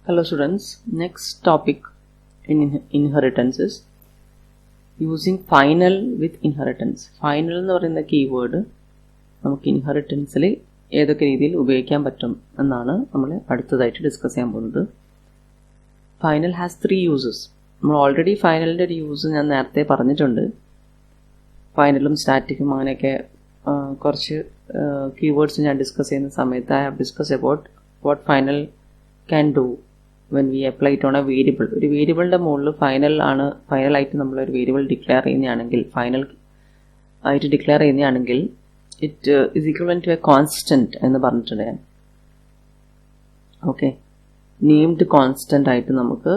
Hello students, next topic in inheritance is using final with inheritance. Final എന്ന് പറയുന്ന keyword നമുക്ക് ഇൻഹെറിറ്റൻസിൽ ഏതൊക്കെ രീതിയിൽ ഉപയോഗിക്കാൻ പറ്റും എന്നാണ് നമ്മൾ അടുത്തതായിട്ട് ഡിസ്കസ് ചെയ്യാൻ പോകുന്നത്. Final has 3 uses. നമ്മൾ ഓൾറെഡി ഫൈനലിൻ്റെ ഒരു യൂസ് ഞാൻ നേരത്തെ പറഞ്ഞിട്ടുണ്ട്. ഫൈനലും സ്റ്റാറ്റിക്കും അങ്ങനെയൊക്കെ കുറച്ച് കീവേഡ്സ് ഞാൻ ഡിസ്കസ് ചെയ്യുന്ന സമയത്ത് I have discuss about what final can do when we apply it on a variable. ഒരു വേരിയബിളിൻ്റെ മുകളിൽ ഫൈനലായിട്ട് നമ്മളൊരു വേരിയബിൾ ഡിക്ലെയർ ചെയ്യുന്നതാണെങ്കിൽ ഫൈനൽ ആയിട്ട് ഡിക്ലെയർ ചെയ്യുന്നതാണെങ്കിൽ it is equal to a constant എന്ന് പറഞ്ഞിട്ടുണ്ട് ഞാൻ. ഓക്കെ, നെയിംഡ് കോൺസ്റ്റൻ്റ് ആയിട്ട് നമുക്ക്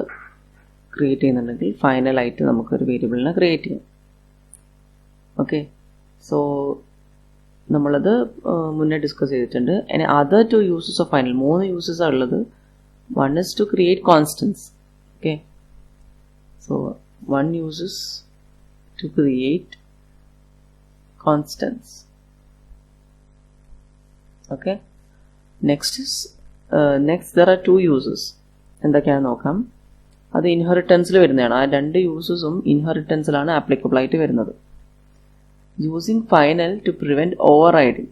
ക്രിയേറ്റ് ചെയ്യുന്നുണ്ടെങ്കിൽ ഫൈനലായിട്ട് നമുക്കൊരു വേരിയബിളിനെ ക്രിയേറ്റ് ചെയ്യാം. ഓക്കെ, സോ നമ്മളത് മുന്നേ ഡിസ്കസ് ചെയ്തിട്ടുണ്ട്. ഇനി അതർ 2 യൂസസ് ഓഫ് ഫൈനൽ, 3 യൂസസാണ് ഉള്ളത്. One is to create constants. Okay, so one uses to create constants. Okay, next there are 2 uses. എന്തൊക്കെയാണെന്ന് നോക്കാം. അത് ഇൻഹെറിറ്റൻസിൽ വരുന്നതാണ്. ആ 2 യൂസസും ഇൻഹെറിറ്റൻസിലാണ് ആപ്ലിക്കബിൾ ആയിട്ട് വരുന്നത്. Using final to prevent overriding,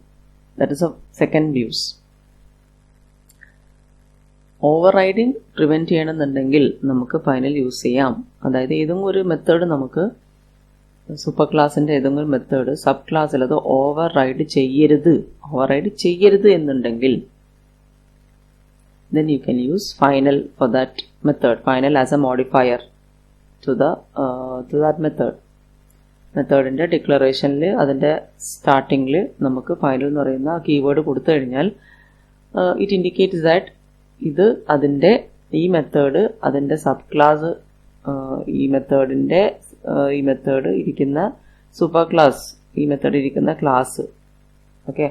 that is a second use. Overriding prevent ചെയ്യണമെന്നുണ്ടെങ്കിൽ നമുക്ക് final use ചെയ്യാം. അതായത് ഏതെങ്കിലും ഒരു മെത്തേഡ് നമുക്ക് സൂപ്പർ ക്ലാസിൻ്റെ ഏതെങ്കിലും മെത്തേഡ് സബ് ക്ലാസ്സിൽ അത് ഓവർ റൈഡ് ചെയ്യരുത് എന്നുണ്ടെങ്കിൽ then you can use final for that method. Final as a modifier to that method. മെത്തേഡിൻ്റെ ഡിക്ലറേഷനിൽ അതിൻ്റെ സ്റ്റാർട്ടിങ്ങിൽ നമുക്ക് ഫൈനൽ എന്ന് പറയുന്ന കീവേഡ് കൊടുത്തു കഴിഞ്ഞാൽ ഇറ്റ് ഇൻഡിക്കേറ്റ്സ് ദാറ്റ് ഇത് അതിൻ്റെ ഈ മെത്തേഡ് അതിൻ്റെ സബ് ക്ലാസ് ഈ മെത്തേഡ് ഇരിക്കുന്ന സൂപ്പർ ക്ലാസ്, ഈ മെത്തേഡ് ഇരിക്കുന്ന ക്ലാസ്, ഓക്കെ,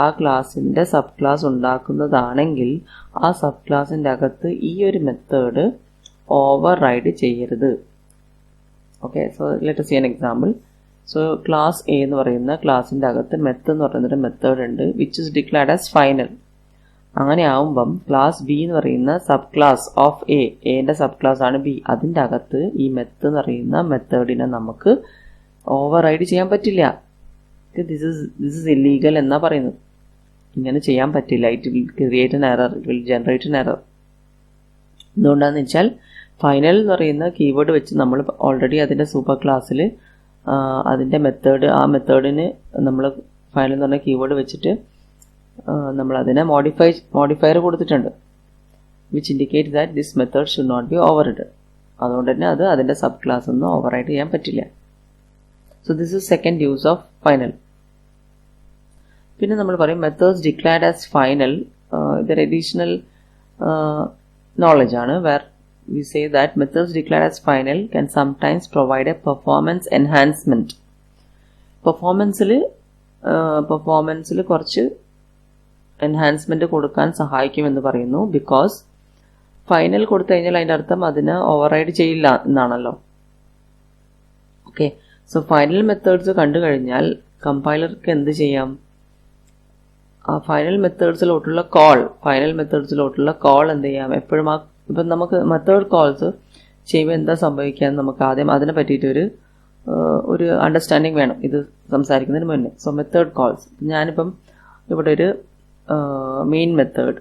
ആ ക്ലാസിൻ്റെ സബ് ക്ലാസ് ഉണ്ടാക്കുന്നതാണെങ്കിൽ ആ സബ് ക്ലാസിൻ്റെ അകത്ത് ഈ ഒരു മെത്തേഡ് ഓവർ റൈഡ് ചെയ്യരുത്. Okay, so let us see an example. So class A എന്ന് പറയുന്ന ക്ലാസിൻ്റെ അകത്ത് മെത്ത് എന്ന് പറയുന്നൊരു മെത്തേഡ് ഉണ്ട് which is declared as final. അങ്ങനെ ആവുമ്പം ക്ലാസ് ബി എന്ന് പറയുന്ന സബ് ക്ലാസ് ഓഫ് എന്റെ സബ് ക്ലാസ് ആണ് ബി. അതിൻ്റെ അകത്ത് ഈ മെത്ത് എന്ന് പറയുന്ന മെത്തേഡിനെ നമുക്ക് ഓവർ റൈഡ് ചെയ്യാൻ പറ്റില്ല. ദിസ് ഇസ് ഇല്ലീഗൽ എന്നാ പറയുന്നത്. ഇങ്ങനെ ചെയ്യാൻ പറ്റില്ല. It will create an error, it will generate N error. എന്തുകൊണ്ടാണെന്ന് വെച്ചാൽ ഫൈനൽ എന്ന് പറയുന്ന കീവേഡ് വെച്ച് നമ്മൾ ഓൾറെഡി അതിൻ്റെ സൂപ്പർ ക്ലാസ്സിൽ അതിൻ്റെ ആ മെത്തേഡിന് നമ്മൾ ഫൈനൽ എന്ന് പറഞ്ഞ കീവേഡ് വെച്ചിട്ട് നമ്മൾ അതിനെ മോഡിഫയർ കൊടുത്തിട്ടുണ്ട് which indicate that this method should not be overridden. അതുകൊണ്ട് തന്നെ അത് അതിൻ്റെ സബ് ക്ലാസ് ഒന്നും ഓവർ റൈഡ് ചെയ്യാൻ പറ്റില്ല. So this is second use of final. പിന്നെ നമ്മൾ പറയും മെത്തേഡ്സ് ഡിക്ലെയർഡ് ആസ് ഫൈനൽ. ഇതൊരു അഡീഷണൽ നോളജ് ആണ്. Where we say that methods declared as final can sometimes provide a performance enhancement. പെർഫോമൻസിൽ കുറച്ച് enhancement കൊടുക്കാൻ സഹായിക്കുമെന്ന് പറയുന്നു. ബിക്കോസ് ഫൈനൽ കൊടുത്തു കഴിഞ്ഞാൽ അതിൻ്റെ അർത്ഥം അതിനെ ഓവർ റൈഡ് ചെയ്യില്ല എന്നാണല്ലോ. ഓക്കെ, സോ ഫൈനൽ മെത്തേഡ്സ് കണ്ടു കഴിഞ്ഞാൽ കമ്പൈലർക്ക് എന്ത് ചെയ്യാം? ആ ഫൈനൽ മെത്തേഡ്സിലോട്ടുള്ള കോൾ എന്ത് ചെയ്യാം? എപ്പോഴും ഇപ്പം നമുക്ക് മെത്തേഡ് കോൾസ് ചെയ്യുമ്പോൾ എന്താ സംഭവിക്കുക നമുക്ക് ആദ്യം അതിനെ പറ്റിയിട്ടൊരു അണ്ടർസ്റ്റാൻഡിങ് വേണം ഇത് സംസാരിക്കുന്നതിന് മുന്നേ. സോ മെത്തേഡ് കോൾസ്, ഞാനിപ്പം ഇവിടെ ഒരു മെയിൻ മെത്തേഡ്,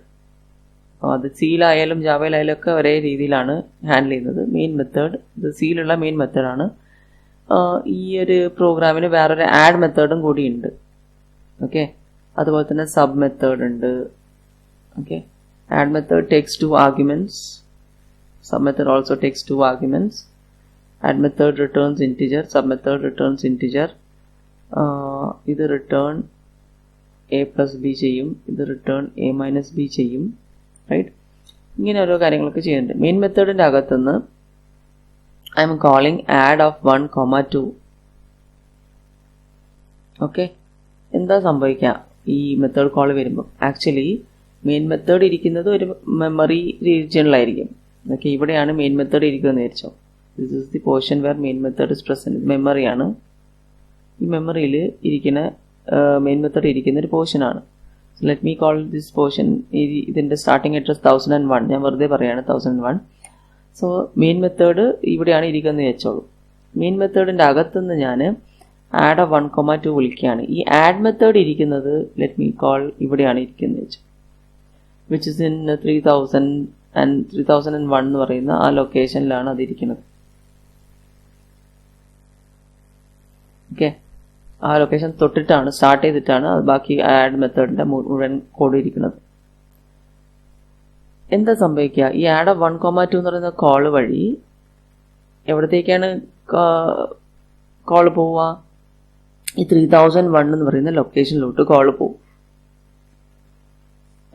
അത് സീലായാലും ജാവയിലായാലും ഒക്കെ ഒരേ രീതിയിലാണ് ഹാൻഡിൽ ചെയ്യുന്നത്. മെയിൻ മെത്തേഡ്, ഇത് സീലുള്ള മെയിൻ മെത്തേഡാണ്. ഈ ഒരു പ്രോഗ്രാമിന് വേറൊരു ആഡ് മെത്തേഡും കൂടിയുണ്ട്. ഓക്കെ, അതുപോലെ തന്നെ സബ് മെത്തേഡ് ഉണ്ട്. Okay, add method takes 2 arguments. Sub method also takes 2 arguments. Add method returns integer, sub method returns integer. ഇത് return a plus b ചെയ്യും, ഇത് return a minus b ചെയ്യും, റൈറ്റ്? ഇങ്ങനെ ഓരോ കാര്യങ്ങളൊക്കെ ചെയ്യുന്നുണ്ട്. മെയിൻ മെത്തേഡിൻ്റെ അകത്തുനിന്ന് I'm calling add of 1, 2. Okay, എന്താ സംഭവിക്കുക ഈ മെത്തേഡ് കോൾ വരുമ്പോൾ? ആക്ച്വലി മെയിൻ മെത്തേഡ് ഇരിക്കുന്നത് ഒരു മെമ്മറി റീജിയണിലായിരിക്കും. ഓക്കെ, ഇവിടെയാണ് മെയിൻ മെത്തേഡ് ഇരിക്കുന്നതെന്ന് വിചാരിച്ചോ. This is the portion where main method is present. മെമ്മറിയാണ്. ഈ മെമ്മറിയിൽ ഇരിക്കുന്ന മെയിൻ മെത്തേഡ് ഇരിക്കുന്ന ഒരു പോർഷനാണ്. So let me call this portion ഇതിൻ്റെ സ്റ്റാർട്ടിംഗ് അഡ്രസ് 1001. ഞാൻ വെറുതെ പറയാണ് 1001. സോ മെയിൻ മെത്തേഡ് ഇവിടെയാണ് ഇരിക്കുന്നത് വെച്ചോളൂ. മെയിൻ മെത്തേഡിൻ്റെ അകത്തുനിന്ന് ഞാൻ ആഡ് ഓഫ് 1,2 വിളിക്കുകയാണ്. ഈ ആഡ് മെത്തേഡ് ഇരിക്കുന്നത് ലെറ്റ് മീ കോൾ ഇവിടെയാണ് ഇരിക്കുന്നത് വെച്ചു, വിച്ച് ഇസ് ഇൻ 3001 എന്ന് പറയുന്ന ആ ലൊക്കേഷനിലാണ് അതിരിക്കുന്നത്. ഓക്കെ, ആ ലൊക്കേഷൻ തൊട്ടിട്ടാണ് സ്റ്റാർട്ട് ചെയ്തിട്ടാണ് അത് ബാക്കി ആഡ് മെത്തേഡിൻ്റെ മുഴുവൻ കോഡ് ഇരിക്കുന്നത്. എന്താ സംഭവിക്കുക, ഈ ആഡ് ഓഫ് 1,2 എന്ന് പറയുന്ന കോള് വഴി എവിടത്തേക്കാണ് കോള് പോവുക? ഈ 3001 എന്ന് പറയുന്ന ലൊക്കേഷനിലോട്ട് കോള് പോവും.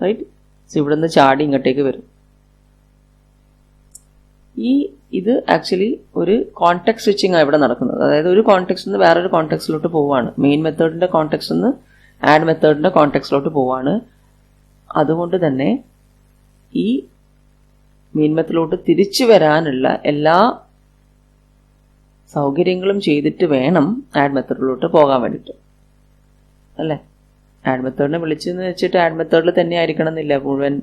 റൈറ്റ്. സോ ഇവിടെ നിന്ന് ചാടി ഇങ്ങോട്ടേക്ക് വരും. ഇത് ആക്ച്വലി ഒരു കോണ്ടെക്സ്റ്റ് സ്വിച്ചിങ് ആണ് ഇവിടെ നടക്കുന്നത്. അതായത് ഒരു കോണ്ടെക്സ്റ്റിൽ നിന്ന് വേറൊരു കോണ്ടെക്സ്റ്റിലോട്ട് പോവാണ്. മെയിൻ മെത്തേഡിന്റെ കോണ്ടെക്സ്റ്റിൽ നിന്ന് ആഡ് മെത്തേഡിന്റെ കോണ്ടെക്സ്റ്റിലോട്ട് പോവാണ്. അതുകൊണ്ട് തന്നെ ഈ മെയിൻ മെത്തേഡിലോട്ട് തിരിച്ചു വരാനുള്ള എല്ലാ സൗകര്യങ്ങളും ചെയ്തിട്ട് വേണം ആഡ് മെത്തേഡിലോട്ട് പോകാൻ വേണ്ടിയിട്ട്, അല്ലേ? ആഡ് മെത്തേഡിനെ വിളിച്ചെന്ന് വെച്ചിട്ട് ആഡ് മെത്തേഡിൽ തന്നെ ആയിരിക്കണം എന്നില്ല മുഴുവൻ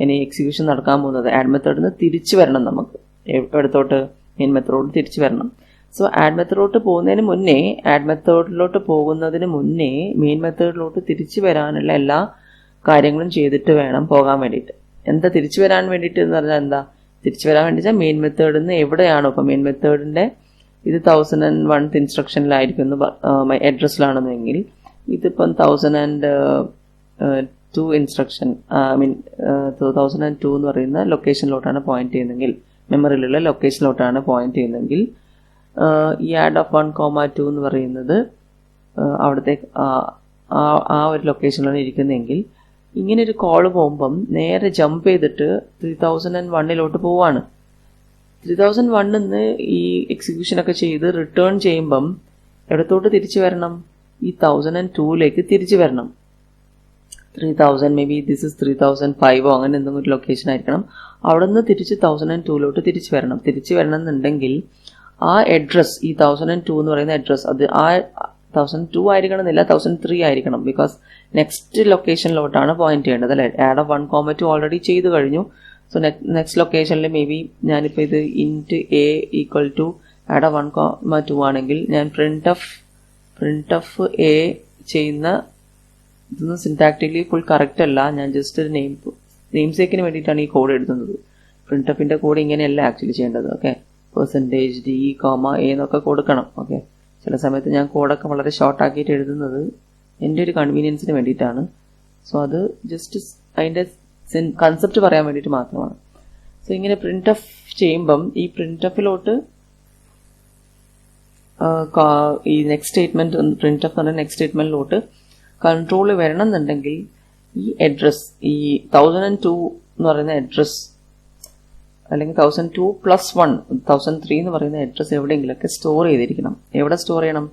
ഇനി എക്സിക്യൂഷൻ നടക്കാൻ പോകുന്നത്. ആഡ് മെത്തേഡിൽ നിന്ന് തിരിച്ചു വരണം, നമുക്ക് എടുത്തോട്ട് മെയിൻ മെത്തേഡിലോട്ട് തിരിച്ചു വരണം. സോ ആഡ് മെത്തേഡിലോട്ട് പോകുന്നതിന് മുന്നേ, ആഡ് മെത്തേഡിലോട്ട് പോകുന്നതിന് മുന്നേ മെയിൻ മെത്തേഡിലോട്ട് തിരിച്ചു വരാനുള്ള എല്ലാ കാര്യങ്ങളും ചെയ്തിട്ട് വേണം പോകാൻ വേണ്ടിയിട്ട്. എന്താ തിരിച്ചു വരാൻ വേണ്ടിയിട്ട് എന്ന് പറഞ്ഞാൽ എന്താ? തിരിച്ചു വരാൻ വേണ്ടി വെച്ചാൽ മെയിൻ മെത്തേഡിൽ നിന്ന് എവിടെയാണോ, ഇപ്പം മെയിൻ മെത്തേഡിൻ്റെ ഇത് 1001 ഇൻസ്ട്രക്ഷനിലായിരിക്കും അഡ്രസ്സിലാണെന്നെങ്കിൽ ഇതിപ്പം 1002 ഇൻസ്ട്രക്ഷൻ മീൻ 1002 എന്ന് പറയുന്ന ലൊക്കേഷനിലോട്ടാണ് പോയിന്റ് ചെയ്യുന്നതെങ്കിൽ, മെമ്മറിയിലുള്ള ലൊക്കേഷനിലോട്ടാണ് പോയിന്റ് ചെയ്യുന്നതെങ്കിൽ ഈ ആഡ് ഓഫ് 1,2 എന്ന് പറയുന്നത് അവിടുത്തെ ആ ഒരു ലൊക്കേഷനിലാണ് ഇരിക്കുന്നതെങ്കിൽ ഇങ്ങനെ ഒരു കോള് പോകുമ്പം നേരെ ജമ്പ് ചെയ്തിട്ട് 3001 പോവാണ്. 3001 നിന്ന് ഈ എക്സിക്യൂഷനൊക്കെ ചെയ്ത് റിട്ടേൺ ചെയ്യുമ്പം എവിടത്തോട്ട് തിരിച്ചു വരണം? ഈ 1002 തിരിച്ചു വരണം. 3000 മേ ബി ദിസ് ഇസ് 3005 അങ്ങനെ എന്തെങ്കിലും ഒരു ലൊക്കേഷൻ ആയിരിക്കണം. അവിടെ നിന്ന് തിരിച്ച് 1002 തിരിച്ചു വരണം. തിരിച്ചു വരണം എന്നുണ്ടെങ്കിൽ ആ അഡ്രസ്, ഈ 1002 എന്ന് പറയുന്ന അഡ്രസ്, അത് ആ 1002 ആയിരിക്കണം എന്നില്ല, 1003 ആയിരിക്കണം. ബിക്കോസ് നെക്സ്റ്റ് ലൊക്കേഷനിലോട്ടാണ് പോയിന്റ് ചെയ്യേണ്ടത്, അല്ലേ? ആഡ് ഓഫ് 1,2 ഓൾറെഡി ചെയ്ത് കഴിഞ്ഞു. സോ നെക്സ്റ്റ് ലൊക്കേഷനിൽ മേ ബി ഞാനിപ്പോൾ ഇത് int a equal to add of 1,2 ആണെങ്കിൽ ഞാൻ പ്രിന്റ് ഓഫ് എ ചെയ്യുന്ന ഇതൊന്നും സിൻടാക്റ്റിക്കലി ഫുൾ കറക്റ്റ് അല്ല. ഞാൻ ജസ്റ്റ് ഒരു നെയിംസേക്കിന് വേണ്ടിയിട്ടാണ് ഈ കോഡ് എഴുതുന്നത്. പ്രിന്റ് ഓഫിൻ്റെ കോഡ് ഇങ്ങനെയല്ല ആക്ച്വലി ചെയ്യേണ്ടത്. ഓക്കെ, %d, a എന്നൊക്കെ കൊടുക്കണം. ഓക്കെ, ചില സമയത്ത് ഞാൻ കോഡൊക്കെ വളരെ ഷോർട്ട് ആക്കിയിട്ട് എഴുതുന്നത് എൻ്റെ ഒരു കൺവീനിയൻസിന് വേണ്ടിയിട്ടാണ്. സോ അത് ജസ്റ്റ് അതിൻ്റെ കൺസെപ്റ്റ് പറയാൻ വേണ്ടിയിട്ട് മാത്രമാണ്. സോ ഇങ്ങനെ പ്രിന്റ് ഓഫ് ചെയ്യുമ്പം ഈ പ്രിന്റ് ഓഫിലോട്ട് ഈ നെക്സ്റ്റ് സ്റ്റേറ്റ്മെന്റ്, പ്രിന്റ് ഓഫ് എന്ന് പറഞ്ഞാൽ നെക്സ്റ്റ് സ്റ്റേറ്റ്മെന്റിലോട്ട് കൺട്രോൾ വരണം എന്നുണ്ടെങ്കിൽ ഈ അഡ്രസ്, ഈ 1002 എന്ന് പറയുന്ന അഡ്രസ് അല്ലെങ്കിൽ 1002+1 1003 എന്ന് പറയുന്ന അഡ്രസ് എവിടെയെങ്കിലൊക്കെ സ്റ്റോർ ചെയ്തിരിക്കണം. എവിടെ സ്റ്റോർ ചെയ്യണം?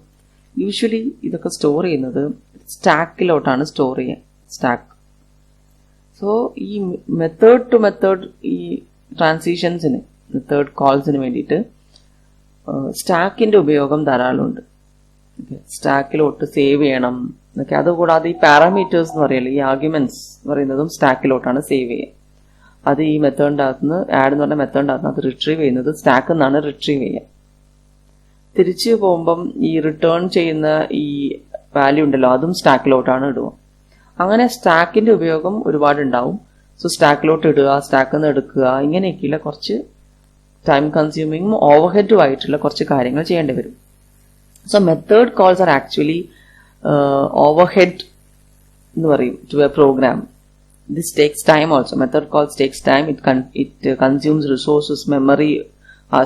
യൂഷ്വലി ഇതൊക്കെ സ്റ്റോർ ചെയ്യുന്നത് സ്റ്റാക്കിലോട്ടാണ് സ്റ്റോർ ചെയ്യുക, സ്റ്റാക്ക്. സോ ഈ മെത്തേഡ് ടു മെത്തേഡ് ഈ ട്രാൻസിഷൻസിന്, മെത്തേഡ് കോൾസിന് വേണ്ടിയിട്ട് സ്റ്റാക്കിന്റെ ഉപയോഗം ധാരാളമുണ്ട്. സ്റ്റാക്കിലോട്ട് സേവ് ചെയ്യണം എന്നൊക്കെ. അതുകൂടാതെ ഈ പാരാമീറ്റേഴ്സ് എന്ന് പറയല്ലേ, ഈ ആർഗ്യുമെന്റ്സ് പറയുന്നതും സ്റ്റാക്കിലോട്ടാണ് സേവ് ചെയ്യുക. അത് ഈ മെത്തേഡിൻ്റെ അകത്തുനിന്ന്, ആഡ് എന്ന് പറഞ്ഞ മെത്തേഡിൻ്റെ അകത്തുനിന്ന് അത് റിട്രീവ് ചെയ്യുന്നത് സ്റ്റാക്കിൽ നിന്നാണ് റിട്രീവ് ചെയ്യുക. തിരിച്ചു പോകുമ്പം ഈ റിട്ടേൺ ചെയ്യുന്ന ഈ വാല്യൂ ഉണ്ടല്ലോ, അതും സ്റ്റാക്കിലോട്ടാണ് ഇടുക. അങ്ങനെ സ്റ്റാക്കിന്റെ ഉപയോഗം ഒരുപാടുണ്ടാവും. സോ സ്റ്റാക്കിലോട്ട് ഇടുക, സ്റ്റാക്കിൽ നിന്ന് എടുക്കുക, ഇങ്ങനെയൊക്കെയുള്ള കുറച്ച് ടൈം കൺസ്യൂമിങ്ങും ഓവർഹെഡും ആയിട്ടുള്ള കുറച്ച് കാര്യങ്ങൾ ചെയ്യേണ്ടി വരും. So method calls are actually overhead എന്ന് പറയും to a program. This takes time also. Method calls takes time. It consumes resources, memory.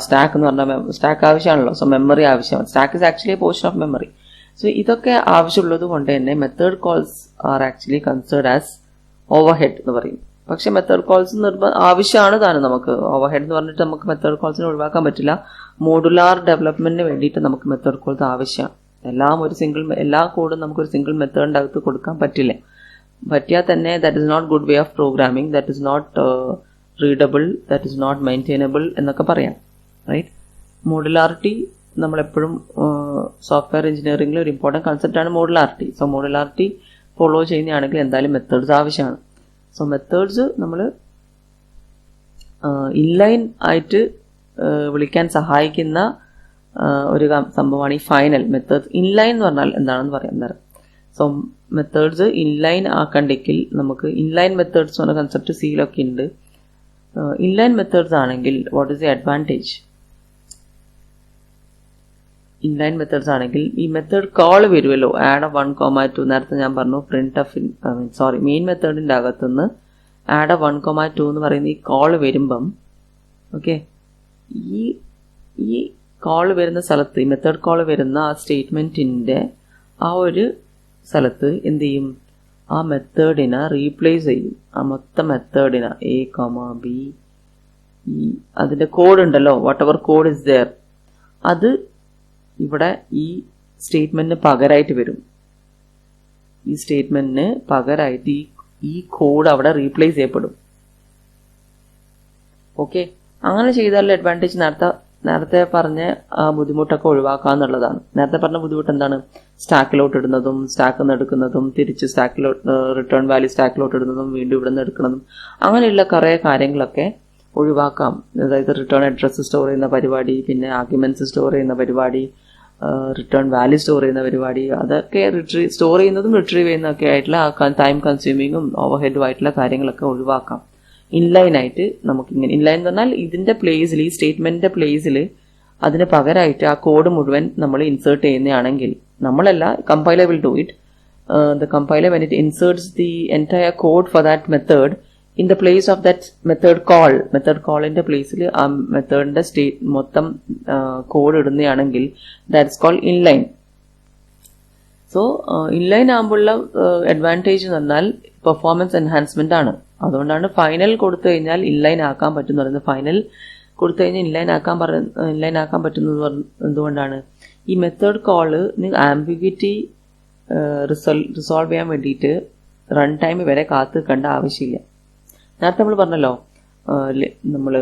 Stack എന്ന് പറഞ്ഞാൽ സ്റ്റാക്ക് ആവശ്യമാണല്ലോ. സോ മെമ്മറി ആവശ്യമാണ്. Stack is actually A portion of memory. So ഇതൊക്കെ ആവശ്യമുള്ളത് കൊണ്ട് തന്നെ method calls are actually considered as overhead എന്ന് പറയും. പക്ഷെ മെത്തേഡ് കോൾസ് ആവശ്യമാണ് താനും നമുക്ക്. ഓവർഹെഡ് എന്ന് പറഞ്ഞിട്ട് നമുക്ക് മെത്തേഡ് കോൾസിനെ ഒഴിവാക്കാൻ പറ്റില്ല. മോഡുലാർ ഡെവലപ്മെന്റിന് വേണ്ടിയിട്ട് നമുക്ക് മെത്തേഡ് കോൾസ് ആവശ്യമാണ്. എല്ലാ കോഡും നമുക്കൊരു സിംഗിൾ മെത്തേഡിൻ്റെ അകത്ത് കൊടുക്കാൻ പറ്റില്ല. പറ്റിയാൽ തന്നെ that is not good way of programming, that is not readable, that is not maintainable എന്നൊക്കെ പറയാം. റൈറ്റ്. മോഡുലാരിറ്റി നമ്മളെപ്പോഴും സോഫ്റ്റ്വെയർ എഞ്ചിനീയറിംഗിൽ ഒരു ഇമ്പോർട്ടൻറ്റ് കൺസെപ്റ്റാണ് മോഡുലാരിറ്റി. സോ മോഡുലാരിറ്റി ഫോളോ ചെയ്യുന്നതാണെങ്കിൽ എന്തായാലും മെത്തേഡ്സ് ആവശ്യമാണ്. സോ മെത്തേഡ്സ് നമ്മൾ ഇൻലൈൻ ആയിട്ട് വിളിക്കാൻ സഹായിക്കുന്ന ഒരു സംഭവമാണ് ഈ ഫൈനൽ മെത്തേഡ്സ്. ഇൻലൈൻ എന്ന് പറഞ്ഞാൽ എന്താണെന്ന് പറയാൻ തരാം. സോ മെത്തേഡ്സ് ഇൻലൈൻ ആക്കണ്ടെങ്കിൽ നമുക്ക് ഇൻലൈൻ മെത്തേഡ്സ് എന്ന കൺസെപ്റ്റ് സിയിലൊക്കെ ഉണ്ട്. ഇൻലൈൻ മെത്തേഡ്സ് ആണെങ്കിൽ what is the advantage? Inline methods ആണെങ്കിൽ ഈ മെത്തേഡ് കോൾ വരുമല്ലോ, ആഡ് 1,2. നേരത്തെ ഞാൻ പറഞ്ഞു പ്രിന്റ് ഓഫ് മെയിൻ മെത്തേഡിന്റെ അകത്തുനിന്ന് ആഡ് 1,2 എന്ന് പറയുന്ന ഈ കോൾ വരുമ്പം ഓക്കെ, ഈ കോൾ വരുന്ന സ്ഥലത്ത്, ഈ മെത്തേഡ് കോൾ വരുന്ന ആ സ്റ്റേറ്റ്മെന്റിന്റെ ആ ഒരു സ്ഥലത്ത് എന്ത് ചെയ്യും? ആ മെത്തേഡിനെ റീപ്ലേസ് ചെയ്യും. ആ മൊത്തം മെത്തേഡിനെ എ ബി അതിന്റെ കോഡ് ഉണ്ടല്ലോ, whatever code is there, അത് ഇവിടെ ഈ സ്റ്റേറ്റ്മെന്റിന് പകരമായിട്ട് വരും. ഈ സ്റ്റേറ്റ്മെന്റിന് പകരമായിട്ട് ഈ കോഡ് അവിടെ റീപ്ലേസ് ചെയ്യപ്പെടും. ഓക്കെ, അങ്ങനെ ചെയ്താലുള്ള അഡ്വാൻറ്റേജ് നേരത്തെ പറഞ്ഞ ബുദ്ധിമുട്ടൊക്കെ ഒഴിവാക്കാന്നുള്ളതാണ്. നേരത്തെ പറഞ്ഞ ബുദ്ധിമുട്ട് എന്താണ്? സ്റ്റാക്കിലോട്ട് ഇടുന്നതും സ്റ്റാക്കിൽ നിന്ന് എടുക്കുന്നതും തിരിച്ച് റിട്ടേൺ വാല്യൂ സ്റ്റാക്കിലോട്ട് ഇടുന്നതും വീണ്ടും ഇവിടെ നിന്ന് എടുക്കുന്നതും അങ്ങനെയുള്ള കുറേ കാര്യങ്ങളൊക്കെ ഒഴിവാക്കാം. അതായത് റിട്ടേൺ അഡ്രസ്സ് സ്റ്റോർ ചെയ്യുന്ന പരിപാടി, പിന്നെ ആർഗ്യുമെന്റ്സ് സ്റ്റോർ ചെയ്യുന്ന പരിപാടി, റിട്ടേൺ വാല്യൂ സ്റ്റോർ ചെയ്യുന്ന പരിപാടി, അതൊക്കെ സ്റ്റോർ ചെയ്യുന്നതും റിട്രീവ് ചെയ്യുന്നതൊക്കെ ആയിട്ടുള്ള ടൈം കൺസ്യൂമിങ്ങും ഓവർഹെഡും ആയിട്ടുള്ള കാര്യങ്ങളൊക്കെ ഒഴിവാക്കാം. ഇൻലൈൻ ആയിട്ട് നമുക്ക് ഇങ്ങനെ, ഇൻലൈൻ എന്ന് പറഞ്ഞാൽ ഇതിന്റെ പ്ലേസിൽ, ഈ സ്റ്റേറ്റ്മെന്റിന്റെ പ്ലേസിൽ അതിന് പകരമായിട്ട് ആ കോഡ് മുഴുവൻ നമ്മൾ ഇൻസേർട്ട് ചെയ്യുന്നതാണെങ്കിൽ, നമ്മളല്ല, compiler will do it. The compiler when it inserts the entire code for that method in the place of that method കോളിന്റെ പ്ലേസിൽ ആ മെത്തേഡിന്റെ മൊത്തം കോഡ് ഇടുന്നതാണെങ്കിൽ that's called inline. So inline ആകുമ്പോഴുള്ള അഡ്വാൻറ്റേജ് എന്ന് പറഞ്ഞാൽ പെർഫോമൻസ് എൻഹാൻസ്മെന്റ് ആണ്. അതുകൊണ്ടാണ് ഫൈനൽ കൊടുത്തു കഴിഞ്ഞാൽ ഇൻലൈൻ ആക്കാൻ പറ്റും പറയുന്നത്. ഫൈനൽ കൊടുത്തു കഴിഞ്ഞാൽ ഇൻലൈൻ ആക്കാൻ പറ്റുന്നത് എന്തുകൊണ്ടാണ്? ഈ മെത്തേഡ് കോള് ആംബിഗ്വിറ്റി റിസോൾവ് ചെയ്യാൻ വേണ്ടിയിട്ട് റൺ ടൈം വരെ കാത്തു നിൽക്കേണ്ട ആവശ്യമില്ല. നേരത്തെ നമ്മൾ പറഞ്ഞല്ലോ, നമ്മൾ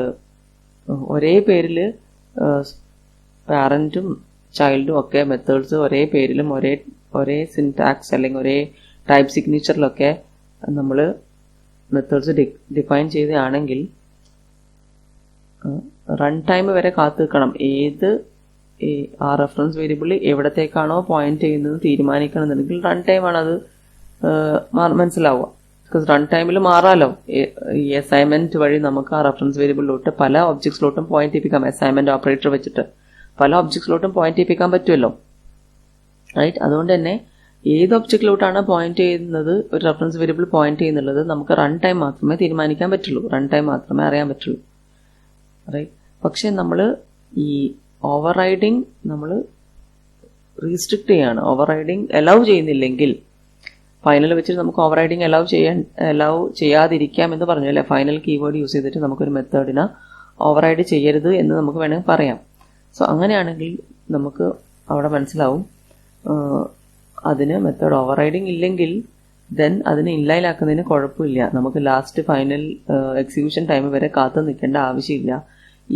ഒരേ പേരിൽ പാരന്റും ചൈൽഡും ഒക്കെ മെത്തേഡ്സ് ഒരേ പേരിലും ഒരേ സിൻടാക്സ് അല്ലെങ്കിൽ ഒരേ ടൈപ്പ് സിഗ്നേച്ചറിലൊക്കെ നമ്മൾ മെത്തേഡ്സ് ഡിഫൈൻ ചെയ്തതാണെങ്കിൽ റൺ ടൈം വരെ കാത്തു നിൽക്കണം. ആ റെഫറൻസ് വേരിയബിൾ എവിടത്തേക്കാണോ പോയിന്റ് ചെയ്യുന്നത് തീരുമാനിക്കണമെന്നുണ്ടെങ്കിൽ റൺ ടൈമാണ് അത് മനസ്സിലാവുക. ബിക്കോസ് റൺ ടൈമിൽ മാറാലോ. ഈ അസൈൻമെന്റ് വഴി നമുക്ക് ആ റെഫറൻസ് വേരിയബിളിലോട്ട് പല ഒബ്ജക്ട്സിലോട്ടും പോയിന്റ് ചെയ്യിപ്പിക്കാം. അസൈൻമെന്റ് ഓപ്പറേറ്റർ വെച്ചിട്ട് പല ഒബ്ജക്ട്സിലോട്ടും പോയിന്റ് ചെയ്യിപ്പിക്കാൻ പറ്റുമല്ലോ, റൈറ്റ്? അതുകൊണ്ട് തന്നെ ഏത് ഒബ്ജക്റ്റിലോട്ടാണ് പോയിന്റ് ചെയ്യുന്നത്, ഒരു റെഫറൻസ് വേരിയബിൾ പോയിന്റ് ചെയ്യുന്നുള്ളത് നമുക്ക് റൺ ടൈം മാത്രമേ തീരുമാനിക്കാൻ പറ്റുള്ളൂ, റൺ ടൈം മാത്രമേ അറിയാൻ പറ്റുള്ളൂ, റൈറ്റ്? പക്ഷെ നമ്മൾ ഈ ഓവർ റൈഡിങ് നമ്മൾ റീസ്ട്രിക്ട് ചെയ്യാണ്. ഓവർ റൈഡിങ് അലൗ ചെയ്യുന്നില്ലെങ്കിൽ, ഫൈനൽ വെച്ചിട്ട് നമുക്ക് ഓവർ റൈഡിങ് അലൗ ചെയ്യാതിരിക്കാം എന്ന് പറഞ്ഞു അല്ലേ? ഫൈനൽ കീവേഡ് യൂസ് ചെയ്തിട്ട് നമുക്കൊരു മെത്തേഡിനെ ഓവർ റൈഡ് ചെയ്യരുത് എന്ന് നമുക്ക് വേണമെങ്കിൽ പറയാം. സോ അങ്ങനെയാണെങ്കിൽ നമുക്ക് അവിടെ മനസ്സിലാവും അതിന് മെത്തേഡ് ഓവർ റൈഡിങ് ഇല്ലെങ്കിൽ ദെൻ അതിന് ഇൻലൈൻ ആക്കുന്നതിന് കുഴപ്പമില്ല. നമുക്ക് ലാസ്റ്റ് ഫൈനൽ എക്സിക്യൂഷൻ ടൈം വരെ കാത്തു നിൽക്കേണ്ട ആവശ്യമില്ല.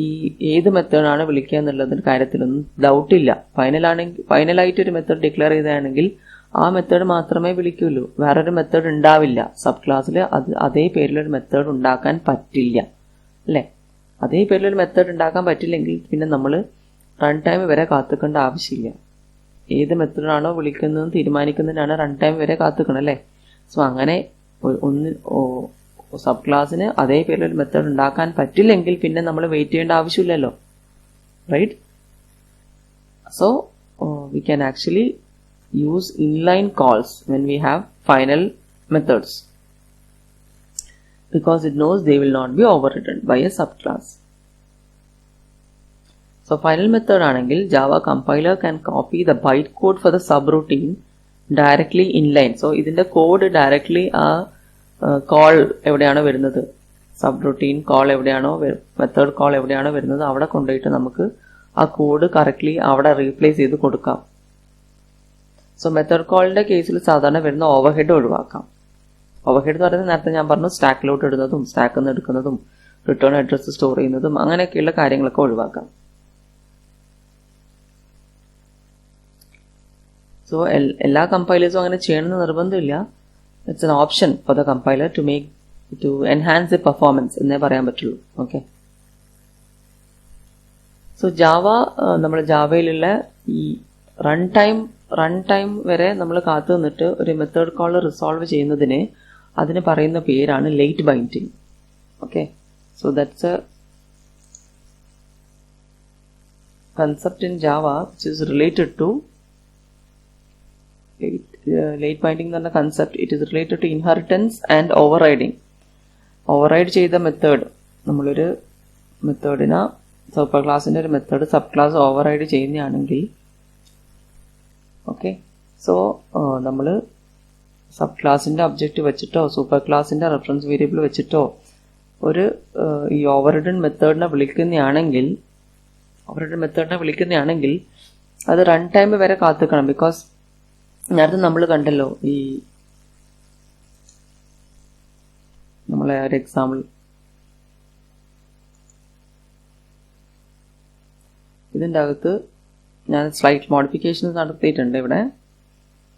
ഈ ഏത് മെത്തേഡാണ് വിളിക്കുക എന്നുള്ളതിന്റെ കാര്യത്തിലൊന്നും ഡൗട്ടില്ല. ഫൈനലായിട്ട് ഒരു മെത്തേഡ് ഡിക്ലെയർ ചെയ്തതാണെങ്കിൽ ആ മെത്തേഡ് മാത്രമേ വിളിക്കുള്ളൂ, വേറൊരു മെത്തേഡ് ഉണ്ടാവില്ല. സബ് ക്ലാസ്സിൽ അതേ പേരിലൊരു മെത്തേഡ് ഉണ്ടാക്കാൻ പറ്റില്ല, അല്ലേ? അതേ പേരിലൊരു മെത്തേഡ് ഉണ്ടാക്കാൻ പറ്റില്ലെങ്കിൽ പിന്നെ നമ്മൾ റൺ ടൈം വരെ കാത്തുക്കേണ്ട ആവശ്യമില്ല. ഏത് മെത്തേഡാണോ വിളിക്കുന്നതെന്ന് തീരുമാനിക്കുന്നതിനാണ് റൺ ടൈം വരെ കാത്തുക്കണം, അല്ലേ? സോ അങ്ങനെ സബ് ക്ലാസ്സിന് അതേ പേരിലൊരു മെത്തേഡ് ഉണ്ടാക്കാൻ പറ്റില്ലെങ്കിൽ പിന്നെ നമ്മൾ വെയിറ്റ് ചെയ്യേണ്ട ആവശ്യമില്ലല്ലോ, right? So we can actually use inline calls when we have final methods because it knows they will not be overridden by a subclass. So final method ആണെങ്കിൽ Java compiler can copy the bytecode for the subroutine directly inline. So ഇതിന്റെ code directly ആ call എവിടെയാണോ വരുന്നത്, subroutine call എവിടെയാണോ, method call എവിടെയാണോ വരുന്നത് അവിടെ കൊണ്ടുപോയിട്ട് നമുക്ക് ആ കോഡ് കറക്റ്റ്ലി അവിടെ റീപ്ലേസ് ചെയ്ത് കൊടുക്കാം. സോ മെത്തേഡ് കോളിന്റെ കേസിൽ സാധാരണ വരുന്ന ഓവർഹെഡ് ഒഴിവാക്കാം. ഓവർഹെഡ് എന്ന് പറയുന്നത് നേരത്തെ ഞാൻ പറഞ്ഞു സ്റ്റാക്കിലോട്ട് ഇടുന്നതും സ്റ്റാക്കിൽ നിന്ന് എടുക്കുന്നതും റിട്ടേൺ അഡ്രസ്സ് സ്റ്റോർ ചെയ്യുന്നതും അങ്ങനെയൊക്കെയുള്ള കാര്യങ്ങളൊക്കെ ഒഴിവാക്കാം. സോ എല്ലാ കമ്പൈലേഴ്സും അങ്ങനെ ചെയ്യണമെന്ന് നിർബന്ധമില്ല. It's an option for the compiler to enhance the performance എന്നേ പറയാൻ പറ്റുള്ളൂ. ഓക്കെ, സോ ജാവ, നമ്മൾ ജാവയിലുള്ള ഈ റൺ ടൈം വരെ നമ്മൾ കാത്തു നിന്നിട്ട് ഒരു മെത്തേഡ് കോൾ റിസോൾവ് ചെയ്യുന്നതിന് അതിന് പറയുന്ന പേരാണ് late binding. Okay, so that's A concept in Java which is related to late binding എന്ന concept. It is related to inheritance and overriding. Override ചെയ്ത മെത്തേഡ്, നമ്മളൊരു മെത്തേഡിന് സൂപ്പർ ക്ലാസിന്റെ ഒരു മെത്തേഡ് സബ് ക്ലാസ് ഓവർറൈഡ് ചെയ്യുന്നതാണെങ്കിൽ, ഓക്കെ, സോ നമ്മൾ sub ക്ലാസിന്റെ object വെച്ചിട്ടോ സൂപ്പർ ക്ലാസിന്റെ റെഫറൻസ് വേരിയബിൾ വെച്ചിട്ടോ ഒരു ഈ ഓവർറിഡൻ മെത്തേഡിനെ വിളിക്കുന്നതാണെങ്കിൽ അത് റൺ ടൈം വരെ കാത്തിക്കണം. ബിക്കോസ് നേരത്തെ നമ്മൾ കണ്ടല്ലോ, ഈ നമ്മളെ ഒരു എക്സാമ്പിൾ, ഇതിൻ്റെ അകത്ത് ഞാൻ സ്ലൈറ്റ് മോഡിഫിക്കേഷൻസ് നടത്തിയിട്ടുണ്ട്. ഇവിടെ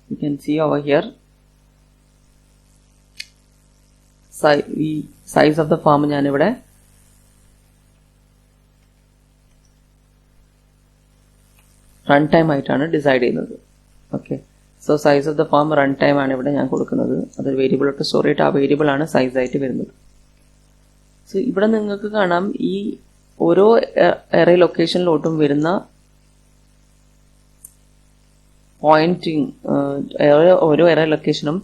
you can see over here ഈ സൈസ് ഓഫ് ദ ഫാം ഞാനിവിടെ റൺ ടൈം ആയിട്ടാണ് ഡിസൈഡ് ചെയ്യുന്നത്. Okay, so size of the form run time ആണ് ഇവിടെ ഞാൻ കൊടുക്കുന്നത്. അതൊരു വേരിയബിളോട്ട് സ്റ്റോർ ചെയ്തിട്ട് ആ വേരിയബിൾ ആണ് സൈസ് ആയിട്ട് വരുന്നത്. സോ ഇവിടെ നിങ്ങൾക്ക് കാണാം ഈ ഓരോ എറേ ലൊക്കേഷനിലോട്ടും വരുന്ന പോയിന്റിങ്, ഓരോ എറേ ലൊക്കേഷനും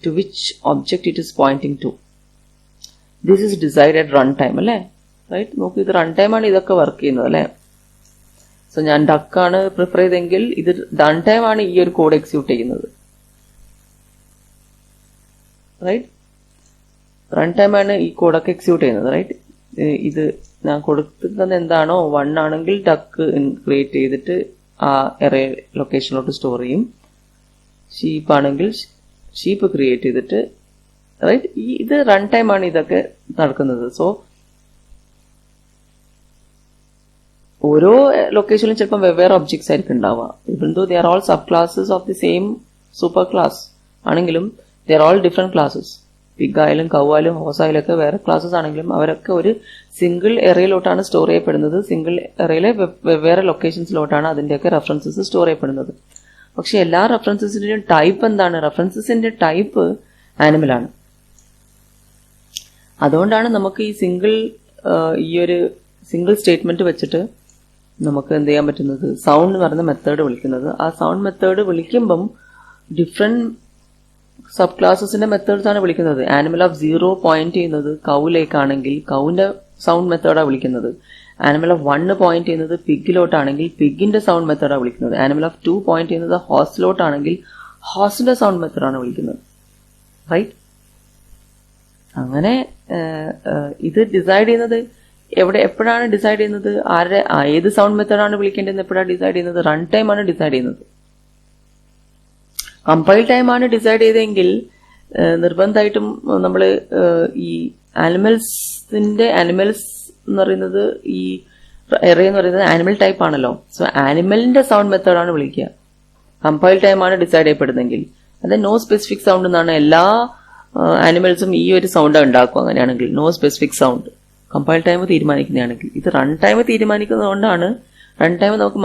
to which object it is pointing to. This is decided run time അല്ലേ, റൈറ്റ്? നോക്കൂ, ഇത് റൺ ടൈം ആണ് ഇതൊക്കെ വർക്ക് ചെയ്യുന്നത് അല്ലേ. സോ ഞാൻ ഡക്കാണ് പ്രിഫർ ചെയ്തെങ്കിൽ ഇത് റൺ ടൈം ആണ് ഈ ഒരു കോഡ് എക്സിക്യൂട്ട് ചെയ്യുന്നത്, റൈറ്റ്? റൺ ടൈം ആണ് ഈ കോഡൊക്കെ എക്സിക്യൂട്ട് ചെയ്യുന്നത്, റൈറ്റ്? ഇത് ഞാൻ കൊടുക്കുന്നത് എന്താണോ, 1 ആണെങ്കിൽ ഡക്ക് ക്രിയേറ്റ് ചെയ്തിട്ട് ആ എറേ ലൊക്കേഷനിലോട്ട് സ്റ്റോർ ചെയ്യും. ഷീപ്പ് ആണെങ്കിൽ ഷീപ്പ് ക്രിയേറ്റ് ചെയ്തിട്ട്, റൈറ്റ്? ഇത് റൺ ടൈം ആണ് ഇതൊക്കെ നടക്കുന്നത്. സോ ഓരോ ലൊക്കേഷനിലും ചിലപ്പോൾ വെവ്വേറെ ഒബ്ജക്ട്സ് ആയിരിക്കും ഉണ്ടാവുക. Even though they are all sub classes of the same super class ആണെങ്കിലും they are all different classes. Pig ആയാലും കൗ ആയാലും ഹോസ് ആയാലും ഒക്കെ വേറെ ക്ലാസ്സസ് ആണെങ്കിലും അവരൊക്കെ ഒരു സിംഗിൾ എറയിലോട്ടാണ് സ്റ്റോർ ചെയ്യപ്പെടുന്നത്. സിംഗിൾ എറയിലെ വെവ്വേറെ ലൊക്കേഷൻസിലോട്ടാണ് അതിന്റെയൊക്കെ റെഫറൻസസ് സ്റ്റോർ ചെയ്യപ്പെടുന്നത്. പക്ഷെ എല്ലാ റെഫറൻസസിന്റെയും ടൈപ്പ് എന്താണ്? റെഫറൻസസിന്റെ ടൈപ്പ് ആനിമൽ ആണ്. അതുകൊണ്ടാണ് നമുക്ക് ഈ ഒരു സിംഗിൾ സ്റ്റേറ്റ്മെന്റ് വെച്ചിട്ട് നമുക്ക് എന്ത് ചെയ്യാൻ പറ്റുന്നത്, സൗണ്ട് എന്ന് പറയുന്ന മെത്തേഡ് വിളിക്കുന്നത്. ആ സൗണ്ട് മെത്തേഡ് വിളിക്കുമ്പം ഡിഫറെന്റ് സബ് ക്ലാസസിന്റെ മെത്തേഡ്സ് ആണ് വിളിക്കുന്നത്. ആനിമൽ ഓഫ് 0 പോയിന്റ് ചെയ്യുന്നത് കൗവിലേക്കാണെങ്കിൽ കൗവിന്റെ സൗണ്ട് മെത്തേഡാണ് വിളിക്കുന്നത്. ആനിമൽ ഓഫ് 1 പോയിന്റ് ചെയ്യുന്നത് പിഗിലോട്ടാണെങ്കിൽ പിഗിന്റെ സൗണ്ട് മെത്തേഡാണ് വിളിക്കുന്നത്. ആനിമൽ ഓഫ് 2 പോയിന്റ് ചെയ്യുന്നത് ഹോസിലോട്ടാണെങ്കിൽ ഹോസിന്റെ സൗണ്ട് മെത്തേഡാണ് വിളിക്കുന്നത്, റൈറ്റ്? അങ്ങനെ ഇത് ഡിസൈഡ് ചെയ്യുന്നത് എപ്പോഴാണ് ഡിസൈഡ് ചെയ്യുന്നത്? ഏത് സൗണ്ട് മെത്തേഡാണ് വിളിക്കേണ്ടതെന്ന് എപ്പോഴാണ് ഡിസൈഡ് ചെയ്യുന്നത്? റൺ ടൈം ആണ് ഡിസൈഡ് ചെയ്യുന്നത്. കമ്പൈൽ ടൈം ആണ് ഡിസൈഡ് ചെയ്തെങ്കിൽ നിർബന്ധമായിട്ടും നമ്മൾ ഈ ആനിമൽസ് എന്ന് പറയുന്നത്, ഈ എറേ എന്ന് പറയുന്നത് ആനിമൽ ടൈപ്പ് ആണല്ലോ. സോ ആനിമലിന്റെ സൗണ്ട് മെത്തേഡാണ് വിളിക്കുക. കമ്പൈൽ ടൈം ആണ് ഡിസൈഡ് ചെയ്യപ്പെടുന്നെങ്കിൽ അത് നോ സ്പെസിഫിക് സൗണ്ട് എന്നാണ്. എല്ലാ ആനിമൽസും ഈ ഒരു സൗണ്ട് ഉണ്ടാക്കും. അങ്ങനെയാണെങ്കിൽ no specific sound compile time തീരുമാനിക്കുന്നതാണെങ്കിൽ. ഇത് റൺ ടൈം തീരുമാനിക്കുന്നതുകൊണ്ടാണ് റൺ ടൈം നമുക്ക്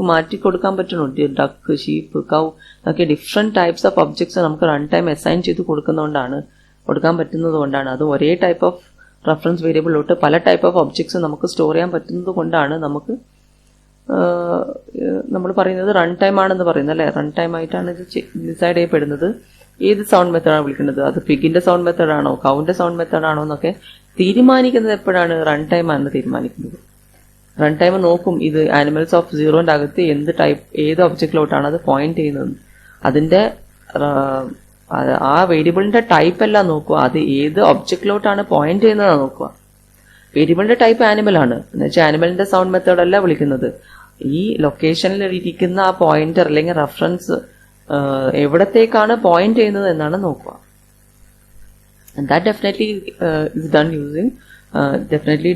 മാറ്റി കൊടുക്കാൻ പറ്റുന്നുണ്ട്. ഡക്ക്, ഷീപ്പ്, കൗ ഒക്കെ ഡിഫറെന്റ് ടൈപ്സ് ഓഫ് ഒബ്ജക്ട്സ് നമുക്ക് റൺ ടൈം അസൈൻ ചെയ്ത് കൊടുക്കാൻ പറ്റുന്നത് കൊണ്ടാണ്. അത് ഒരേ ടൈപ്പ് ഓഫ് റെഫറൻസ് വേരിയബിളിലോട്ട് പല ടൈപ്പ് ഓഫ് ഒബ്ജക്ട്സ് നമുക്ക് സ്റ്റോർ ചെയ്യാൻ പറ്റുന്നത് കൊണ്ടാണ് നമുക്ക് നമ്മൾ പറയുന്നത് റൺ ടൈം ആണെന്ന് പറയുന്നത് അല്ലെ. റൺ ടൈം ആയിട്ടാണ് ഇത് ഡിസൈഡ് ചെയ്യപ്പെടുന്നത്. ഏത് സൗണ്ട് മെത്തേഡാണ് വിളിക്കുന്നത്, അത് പിഗിന്റെ സൗണ്ട് മെത്തേഡാണോ കൗവിന്റെ സൗണ്ട് മെത്തേഡാണോ എന്നൊക്കെ തീരുമാനിക്കുന്നത് എപ്പോഴാണ്? റൺ ടൈം ആണ് തീരുമാനിക്കുന്നത്. റൺ ടൈം നോക്കും ഇത് ആനിമൽസ് ഓഫ് 0ന്റെ അകത്ത് ഏത് ഒബ്ജക്റ്റിലോട്ടാണ് അത് പോയിന്റ് ചെയ്യുന്നത്. അതിന്റെ ആ വേരിയബിളിന്റെ ടൈപ്പ് എല്ലാം നോക്കുക, അത് ഏത് ഒബ്ജക്റ്റിലോട്ടാണ് പോയിന്റ് ചെയ്യുന്നതാണ് നോക്കുക. വേരിയബിളിന്റെ ടൈപ്പ് ആനിമൽ ആണ് എന്ന് വെച്ചാൽ ആനിമലിന്റെ സൗണ്ട് മെത്തേഡ് അല്ല വിളിക്കുന്നത്. ഈ ലൊക്കേഷനിൽ ഇരിക്കുന്ന ആ പോയിന്റർ അല്ലെങ്കിൽ റെഫറൻസ് എവിടത്തേക്കാണ് പോയിന്റ് ചെയ്യുന്നത് എന്നാണ് നോക്കുക. And that definitely is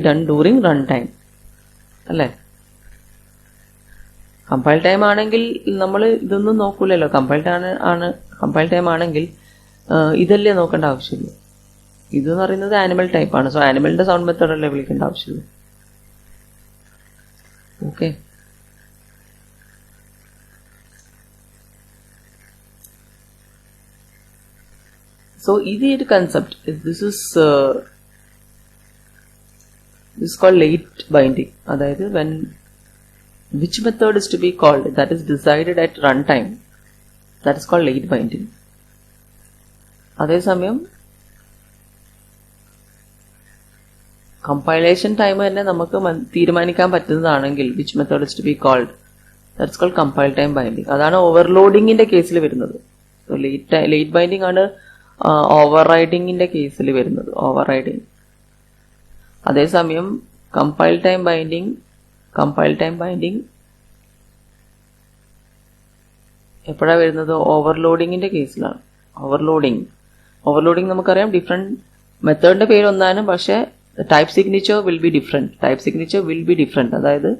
done during run time അല്ലേ. കമ്പൈൽ ടൈം ആണെങ്കിൽ നമ്മൾ ഇതൊന്നും നോക്കൂലല്ലോ. കമ്പൈൽ ടൈം ആണെങ്കിൽ ഇതല്ലേ നോക്കേണ്ട ആവശ്യമില്ല. ഇതെന്ന് പറയുന്നത് ആനിമൽ ടൈപ്പാണ്. സോ ആനിമലിന്റെ സൗണ്ട് മെത്തേഡല്ലേ വിളിക്കേണ്ട ആവശ്യമില്ല. ഓക്കെ, സോ ഇത് ഒരു concept. This is called late binding. അതായത് when which method is to be called, that is decided at runtime, that is called late binding. അതേസമയം കമ്പൈലേഷൻ ടൈം തന്നെ നമുക്ക് തീരുമാനിക്കാൻ പറ്റുന്നതാണെങ്കിൽ which method is to be called, that is called compile time binding. അതാണ് ഓവർലോഡിങ്ങിന്റെ കേസിൽ വരുന്നത്. Late binding ആണ് ഓവർറൈഡിങ്ങിന്റെ കേസിൽ വരുന്നത്. ഓവർറൈഡിങ്. അതേസമയം കമ്പൈൽ ടൈം ബൈൻഡിങ് എപ്പോഴാണ് വരുന്നത്? ഓവർലോഡിങ്ങിന്റെ കേസിലാണ്. ഓവർലോഡിങ് നമുക്കറിയാം, ഡിഫറെന്റ് മെത്തേഡിന്റെ പേര് ഒന്നാനും, പക്ഷെ type signature will be different. അതായത്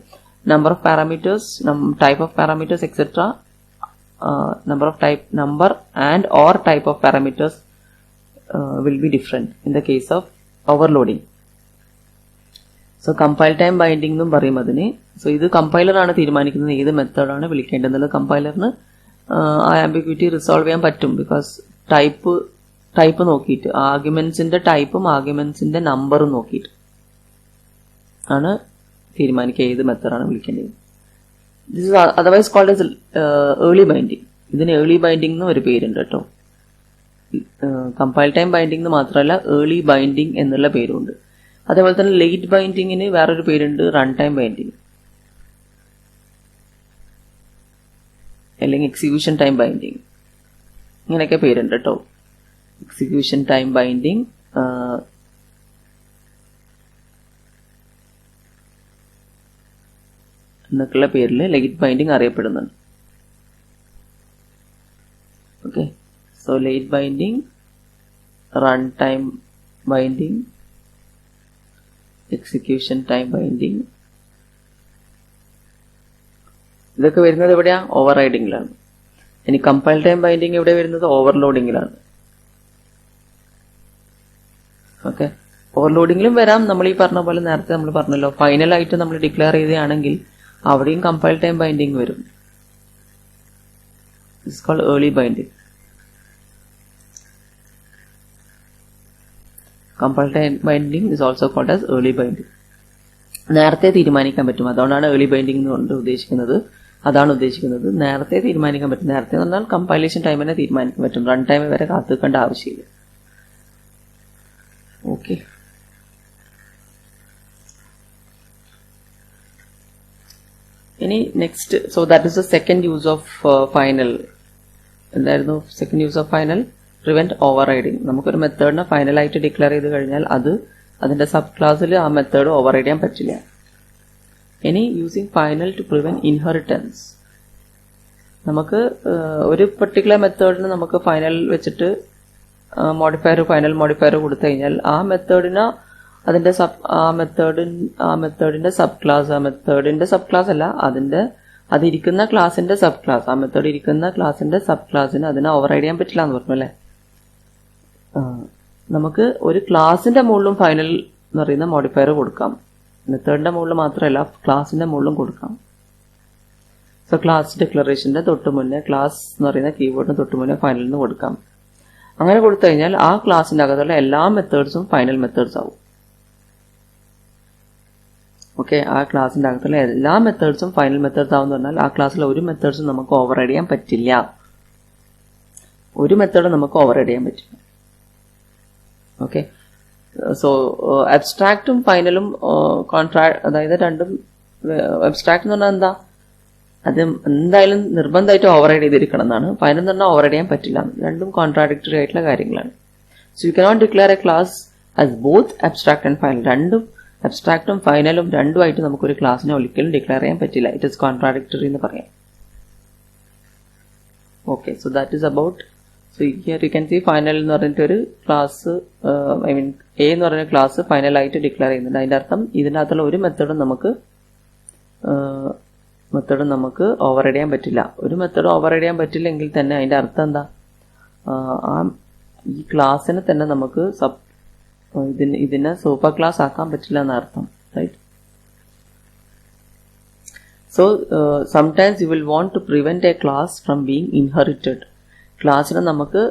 number of parameters, type of parameters etcetera, number and or type of parameters will be different in the case of overloading. So compile time binding എന്നും പറയും അതിന്. So ഇത് കമ്പൈലറാണ് തീരുമാനിക്കുന്നത് ഏത് മെത്തേഡാണ് വിളിക്കേണ്ടതെന്നുള്ളത്. കമ്പൈലറിന് ആ ambiguity resolve ചെയ്യാൻ പറ്റും. ബിക്കോസ് ടൈപ്പ് നോക്കിയിട്ട്, ആർഗ്യുമെന്റ്സിന്റെ ടൈപ്പും ആർഗ്യുമെന്റ്സിന്റെ നമ്പറും നോക്കിയിട്ട് ആണ് തീരുമാനിക്കുക ഏത് മെത്തേഡാണ് വിളിക്കേണ്ടത്. This is otherwise called as early binding. ഇതിന് ഏർലി ബൈൻഡിംഗ് എന്ന് ഒരു പേരുണ്ട് കേട്ടോ. കമ്പൈൽ ടൈം ബൈൻഡിംഗ് എന്ന് മാത്രമല്ല, ഏർലി ബൈൻഡിംഗ് എന്നുള്ള പേരുണ്ട്. അതേപോലെ തന്നെ ലേറ്റ് ബൈൻഡിങ്ങിന് വേറൊരു പേരുണ്ട്, റൺ ടൈം ബൈൻഡിങ് അല്ലെങ്കിൽ എക്സിക്യൂഷൻ ടൈം ബൈൻഡിങ്, ഇങ്ങനെയൊക്കെ പേരുണ്ട് കേട്ടോ. എക്സിക്യൂഷൻ ടൈം ബൈൻഡിങ്, എന്നൊക്കെയുള്ള പേരിൽ ലേറ്റ് ബൈൻഡിങ് അറിയപ്പെടുന്നുണ്ട്. Okay, so late binding, run time binding, execution time binding, ഇതൊക്കെ വരുന്നത് എവിടെയാ? ഓവർ റൈഡിങ്ങിലാണ്. ഇനി കമ്പൈൽ ടൈം ബൈൻഡിങ് എവിടെ വരുന്നത്? ഓവർലോഡിങ്ങിലാണ്. ഓക്കെ, ഓവർലോഡിങ്ങിലും വരാം. നമ്മൾ ഈ പറഞ്ഞ പോലെ നേരത്തെ നമ്മൾ പറഞ്ഞല്ലോ, ഫൈനലായിട്ട് നമ്മൾ ഡിക്ലെയർ ചെയ്തതാണെങ്കിൽ അവിടെയും കമ്പൈൽ ടൈം ബൈൻഡിങ് വരും. It's called early binding. Compile time binding is also called as early binding. നേരത്തെ തീരുമാനിക്കാൻ പറ്റും, അതുകൊണ്ടാണ് ഏർലി ബൈൻഡിങ് കൊണ്ട് ഉദ്ദേശിക്കുന്നത്. നേരത്തെ തീരുമാനിക്കാൻ പറ്റും. നേരത്തെ എന്ന് പറഞ്ഞാൽ കമ്പൈലേഷൻ ടൈം തന്നെ തീരുമാനിക്കാൻ പറ്റും. റൺ ടൈം വരെ കാത്തുക്കേണ്ട ആവശ്യമില്ല. ഓക്കെ, ഇനി next, so that is the second use of final. എന്തായിരുന്നു second use of final? Prevent overriding. നമുക്കൊരു മെത്തേഡിനെ ഫൈനലായിട്ട് ഡിക്ലെയർ ചെയ്ത് കഴിഞ്ഞാൽ അതിന്റെ സബ് ക്ലാസ്സിൽ ആ മെത്തേഡ് ഓവർ റൈഡ് ചെയ്യാൻ പറ്റില്ല. ഇനി using final to prevent inheritance. നമുക്ക് ഒരു പെർട്ടിക്കുലർ മെത്തേഡിന് നമുക്ക് ഫൈനൽ വെച്ചിട്ട് ഫൈനൽ മോഡിഫയർ കൊടുത്തു കഴിഞ്ഞാൽ ആ മെത്തേഡിന് അതിന്റെ മെത്തേഡിന്റെ സബ് ക്ലാസ് അല്ല, അതിരിക്കുന്ന ക്ലാസിന്റെ സബ് ക്ലാസ്, ആ മെത്തേഡ് ഇരിക്കുന്ന ക്ലാസിന്റെ സബ് ക്ലാസ്സിന് അതിനെ ഓവർ റൈഡ് ചെയ്യാൻ പറ്റില്ല എന്ന് പറഞ്ഞു അല്ലേ. നമുക്ക് ഒരു ക്ലാസിന്റെ മുകളിലും ഫൈനൽ എന്ന് പറയുന്ന മോഡിഫയർ കൊടുക്കാം. മെത്തേഡിന്റെ മുകളിൽ മാത്രമല്ല, ക്ലാസിന്റെ മുകളിലും കൊടുക്കാം. സോ ക്ലാസ് ഡിക്ലറേഷന്റെ തൊട്ട് മുന്നേ, ക്ലാസ് എന്ന് പറയുന്ന കീവേഡിന് തൊട്ട് മുന്നേ ഫൈനലിന് കൊടുക്കാം. അങ്ങനെ കൊടുത്തു കഴിഞ്ഞാൽ ആ ക്ലാസിന്റെ അകത്തുള്ള എല്ലാ മെത്തേഡ്സും ഫൈനൽ മെത്തേഡ്സ് ആവും. ഓക്കെ, ആ ക്ലാസിന്റെ അകത്തുള്ള എല്ലാ മെത്തേഡ്സും ഫൈനൽ മെത്തേഡ്സ് ആവും എന്ന് പറഞ്ഞാൽ ആ ക്ലാസ്സിലെ ഒരു മെത്തേഡ്സും നമുക്ക് ഓവർ റൈഡ് ചെയ്യാൻ പറ്റില്ല. ഒരു മെത്തേഡ് നമുക്ക് ഓവർ റൈഡ് ചെയ്യാൻ പറ്റില്ല. ഓക്കെ, സോ അബ്സ്ട്രാക്റ്റും ഫൈനലും അതായത് രണ്ടും, അബ്സ്ട്രാക്ട് എന്ന് പറഞ്ഞാൽ എന്താ? അത് എന്തായാലും നിർബന്ധമായിട്ട് ഓവർ റൈഡ് ചെയ്തിരിക്കണം എന്നാണ്. ഫൈനൽ എന്ന് പറഞ്ഞാൽ ഓവർ റൈഡ് ചെയ്യാൻ പറ്റില്ല. രണ്ടും കോൺട്രാഡിക്ടറി ആയിട്ടുള്ള കാര്യങ്ങളാണ്. So you cannot declare A class as both abstract and final. രണ്ടും, അബ്സ്ട്രാക്റ്റും ഫൈനലും രണ്ടുമായിട്ട് നമുക്കൊരു ക്ലാസ്സിനെ ഒരിക്കലും ഡിക്ലെയർ ചെയ്യാൻ പറ്റില്ല. ഇറ്റ് ഇസ് കോൺട്രാഡിക്ടറി എന്ന് പറയാം. Okay, so that is about. So here you can see final എന്ന് പറഞ്ഞിട്ട് ഒരു ക്ലാസ്, എ എന്ന് പറയുന്ന ക്ലാസ് ഫൈനലായിട്ട് ഡിക്ലെയർ ചെയ്യുന്നുണ്ട്. അതിന്റെ അർത്ഥം ഇതിനകത്തുള്ള ഒരു മെത്തേഡും നമുക്ക് ഓവർ റൈഡ് ചെയ്യാൻ പറ്റില്ല. ഒരു മെത്തേഡ് ഓവർ റൈഡ് ചെയ്യാൻ പറ്റില്ലെങ്കിൽ തന്നെ അതിന്റെ അർത്ഥം എന്താ? ആ ഈ ക്ലാസ്സിനെ തന്നെ നമുക്ക് ഇതിനെ സൂപ്പർ ക്ലാസ് ആക്കാൻ പറ്റില്ല എന്നർത്ഥം, right? So sometimes you will want to prevent a class from being inherited. ക്ലാസ്സിനെ നമുക്ക്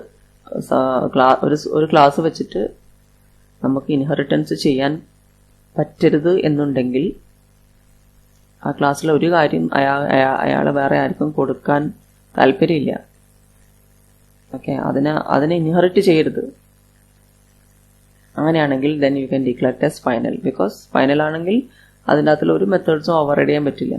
ഒരു ക്ലാസ് വെച്ചിട്ട് നമുക്ക് ഇൻഹെറിറ്റൻസ് ചെയ്യാൻ പറ്റരുത് എന്നുണ്ടെങ്കിൽ ആ ക്ലാസ്സിലെ ഒരു കാര്യം അയാൾ വേറെ ആർക്കും കൊടുക്കാൻ താല്പര്യമില്ല. ഓക്കെ, അതിനെ ഇൻഹെറിറ്റ് ചെയ്യരുത്. അങ്ങനെയാണെങ്കിൽ then you can declare test final. Because final ആണെങ്കിൽ അതിൻ്റെ അകത്തുള്ള ഒരു മെത്തേഡ്സും ഓവർറൈഡ് ചെയ്യാൻ പറ്റില്ല.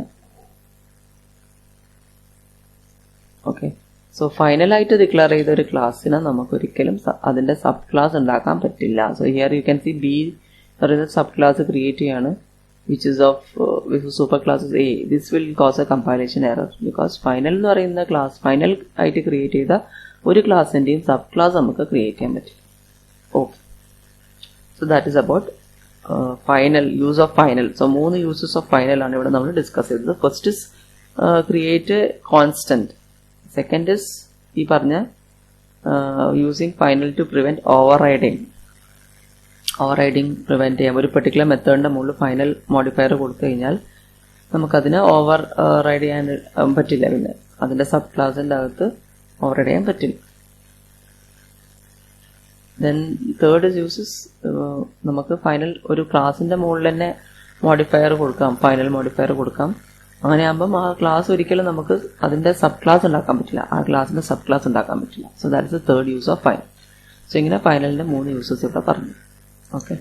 ഓക്കെ, സോ ഫൈനലായിട്ട് ഡിക്ലെയർ ചെയ്ത ഒരു ക്ലാസ്സിനെ നമുക്കൊരിക്കലും അതിൻ്റെ സബ് ക്ലാസ് ഉണ്ടാക്കാൻ പറ്റില്ല. So here you can see B പറയുന്ന സബ് ക്ലാസ് ക്രിയേറ്റ് ചെയ്യാണ്, which is of super classes A. This will cause a compilation error because final എന്ന് പറയുന്ന ക്ലാസ് ഫൈനൽ ആയിട്ട് ക്രിയേറ്റ് ചെയ്ത ഒരു ക്ലാസിൻ്റെയും സബ് ക്ലാസ് നമുക്ക് ക്രിയേറ്റ് ചെയ്യാൻ പറ്റില്ല. Okay, so that is about final, use of final. So 3 uses of final ആണ് ഇവിടെ നമ്മൾ ഡിസ്കസ് ചെയ്തത്. First is create constant. Second is ഈ പറഞ്ഞ using final to prevent overriding prevent ചെയ്യാം. ഒരു പെർട്ടിക്കുലർ മെത്തേഡിന്റെ മുകളിൽ ഫൈനൽ മോഡിഫയർ കൊടുത്തു കഴിഞ്ഞാൽ നമുക്കതിനെ ഓവർ റൈഡ് ചെയ്യാൻ പറ്റില്ല. പിന്നെ അതിന്റെ സബ് ക്ലാസിന്റെ അകത്ത് ഓവർറൈഡ് ചെയ്യാൻ പറ്റില്ല. ദെൻ തേർഡ് യൂസസ്, നമുക്ക് ഫൈനൽ ഒരു ക്ലാസിന്റെ മുകളിൽ തന്നെ മോഡിഫയർ കൊടുക്കാം, ഫൈനൽ മോഡിഫയർ കൊടുക്കാം. അങ്ങനെയാകുമ്പം ആ ക്ലാസ് ഒരിക്കലും നമുക്ക് അതിന്റെ സബ് ക്ലാസ് ഉണ്ടാക്കാൻ പറ്റില്ല, ആ ക്ലാസിന്റെ സബ് ക്ലാസ് ഉണ്ടാക്കാൻ പറ്റില്ല. So that is the third use of final. So ഇങ്ങനെ ഫൈനലിന്റെ 3 യൂസസ് ഇവിടെ പറഞ്ഞു. Okay.